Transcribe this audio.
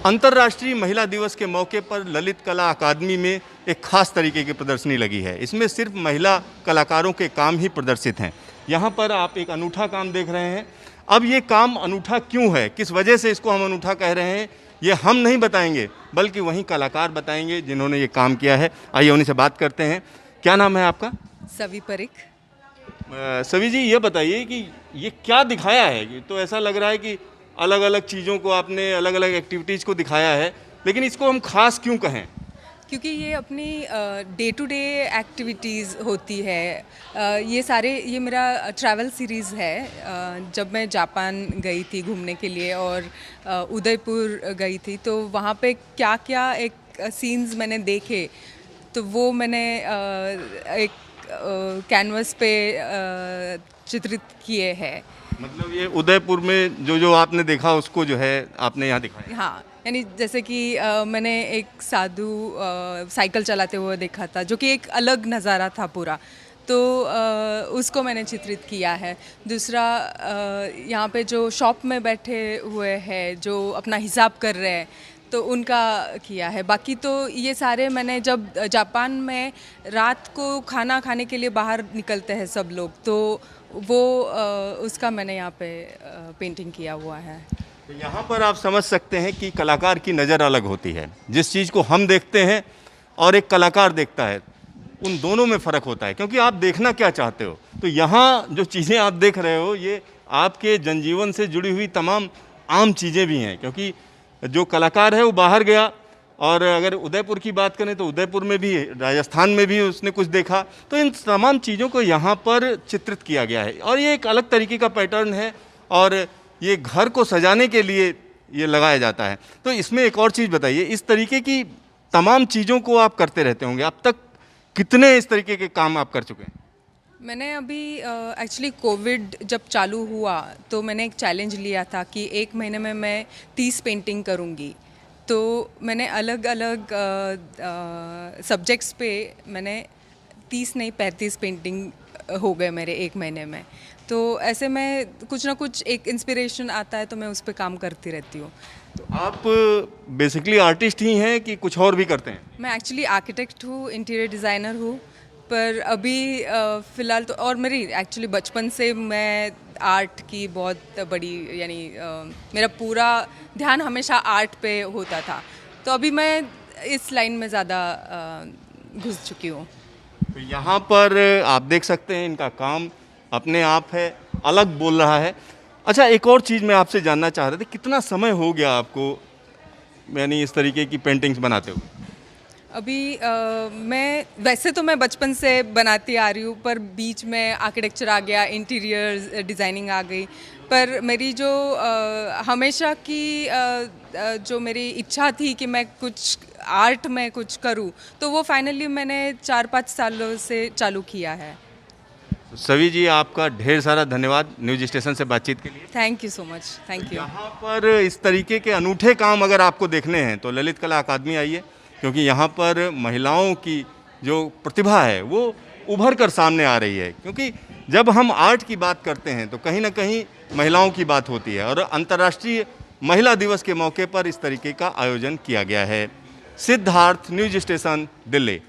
अंतर्राष्ट्रीय महिला दिवस के मौके पर ललित कला अकादमी में एक खास तरीके की प्रदर्शनी लगी है। इसमें सिर्फ महिला कलाकारों के काम ही प्रदर्शित हैं। यहाँ पर आप एक अनूठा काम देख रहे हैं। अब ये काम अनूठा क्यों है, किस वजह से इसको हम अनूठा कह रहे हैं, ये हम नहीं बताएंगे बल्कि वहीं कलाकार बताएंगे जिन्होंने ये काम किया है। आइए उन्हीं से बात करते हैं। क्या नाम है आपका? सवी परिक। सवी जी, ये बताइए कि ये क्या दिखाया है? तो ऐसा लग रहा है कि अलग अलग चीज़ों को आपने, अलग अलग एक्टिविटीज़ को दिखाया है, लेकिन इसको हम खास क्यों कहें? क्योंकि ये अपनी डे टू डे एक्टिविटीज़ होती है। ये मेरा ट्रैवल सीरीज़ है। जब मैं जापान गई थी घूमने के लिए और उदयपुर गई थी, तो वहाँ पे क्या क्या एक सीन्स मैंने देखे, तो वो मैंने एक कैनवस पे चित्रित किए हैं। मतलब ये उदयपुर में जो जो आपने देखा उसको जो है आपने यहाँ दिखाया? हाँ, यानी जैसे कि मैंने एक साधु साइकिल चलाते हुए देखा था, जो कि एक अलग नज़ारा था पूरा, तो उसको मैंने चित्रित किया है। दूसरा, यहाँ पे जो शॉप में बैठे हुए हैं, जो अपना हिसाब कर रहे हैं, तो उनका किया है। बाकी तो ये सारे मैंने, जब जापान में रात को खाना खाने के लिए बाहर निकलते हैं सब लोग, तो वो उसका मैंने यहाँ पे पेंटिंग किया हुआ है। तो यहाँ पर आप समझ सकते हैं कि कलाकार की नज़र अलग होती है। जिस चीज़ को हम देखते हैं और एक कलाकार देखता है, उन दोनों में फ़र्क होता है, क्योंकि आप देखना क्या चाहते हो। तो यहाँ जो चीज़ें आप देख रहे हो, ये आपके जनजीवन से जुड़ी हुई तमाम आम चीज़ें भी हैं, क्योंकि जो कलाकार है वो बाहर गया, और अगर उदयपुर की बात करें तो उदयपुर में भी, राजस्थान में भी उसने कुछ देखा। तो इन तमाम चीज़ों को यहाँ पर चित्रित किया गया है, और ये एक अलग तरीके का पैटर्न है, और ये घर को सजाने के लिए ये लगाया जाता है। तो इसमें एक और चीज़ बताइए, इस तरीके की तमाम चीज़ों को आप करते रहते होंगे, अब तक कितने इस तरीके के काम आप कर चुके हैं? मैंने अभी एक्चुअली कोविड जब चालू हुआ, तो मैंने एक चैलेंज लिया था कि 1 महीने में मैं 30 पेंटिंग करूँगी। तो मैंने अलग अलग सब्जेक्ट्स पे मैंने 30 नहीं 35 पेंटिंग हो गए मेरे 1 महीने में। तो ऐसे में कुछ ना कुछ एक इंस्पिरेशन आता है, तो मैं उस पर काम करती रहती हूँ। तो आप बेसिकली आर्टिस्ट ही हैं कि कुछ और भी करते हैं? मैं एक्चुअली आर्किटेक्ट हूँ, इंटीरियर डिज़ाइनर हूँ, पर अभी फ़िलहाल तो, और मेरी एक्चुअली बचपन से मैं आर्ट की बहुत बड़ी, यानी मेरा पूरा ध्यान हमेशा आर्ट पे होता था। तो अभी मैं इस लाइन में ज़्यादा घुस चुकी हूँ। तो यहाँ पर आप देख सकते हैं, इनका काम अपने आप है, अलग बोल रहा है। अच्छा, एक और चीज़ मैं आपसे जानना चाह रहा था, कितना समय हो गया आपको यानी इस तरीके की पेंटिंग्स बनाते हुए? अभी मैं, वैसे तो मैं बचपन से बनाती आ रही हूँ, पर बीच में आर्किटेक्चर आ गया, इंटीरियर डिज़ाइनिंग आ गई। पर मेरी जो हमेशा की जो मेरी इच्छा थी कि मैं कुछ आर्ट में कुछ करूँ, तो वो फाइनली मैंने 4-5 सालों से चालू किया है। सवी जी, आपका ढेर सारा धन्यवाद न्यूज स्टेशन से बातचीत के लिए। Thank you so much. Thank you. यहाँ पर इस तरीके के अनूठे काम अगर आपको देखने हैं तो ललित कला अकादमी आइए, क्योंकि यहाँ पर महिलाओं की जो प्रतिभा है वो उभर कर सामने आ रही है। क्योंकि जब हम आर्ट की बात करते हैं तो कहीं ना कहीं महिलाओं की बात होती है, और अंतर्राष्ट्रीय महिला दिवस के मौके पर इस तरीके का आयोजन किया गया है। Siddharth, news station, Delhi.